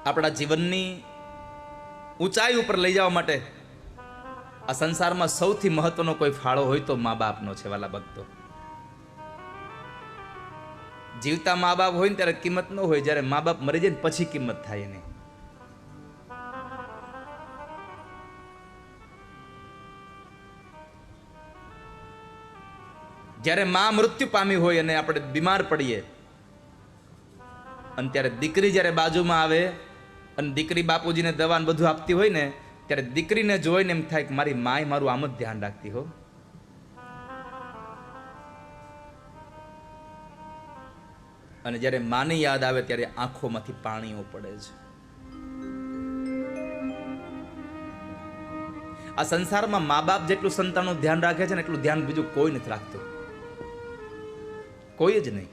આપણા જીવનની ઊંચાઈ ઉપર લઈ જવા માટે આ સંસારમાં સૌથી મહત્વનો કોઈ ફાળો હોય તો મા બાપનો છે વાલા ભક્તો. જીવતા મા બાપ હોય ને ત્યારે કિંમત ન હોય, જ્યારે મા બાપ મરી જાય ને પછી કિંમત થાય એની. જ્યારે મા મૃત્યુ પામી હોય અને આપણે બીમાર પડીએ અને ત્યારે દીકરી જ્યારે બાજુમાં આવે અને દીકરી બાપુજીને દવા ને બધું આપતી હોય ને, ત્યારે દીકરીને જોઈને એમ થાય કે મારી માય મારું આમ જ ધ્યાન રાખતી હો. અને જ્યારે માની યાદ આવે ત્યારે આંખોમાંથી પાણીઓ પડે છે. આ સંસારમાં મા બાપ જેટલું સંતાનનું ધ્યાન રાખે છે ને એટલું ધ્યાન બીજું કોઈ નથી રાખતું, કોઈ જ નહીં.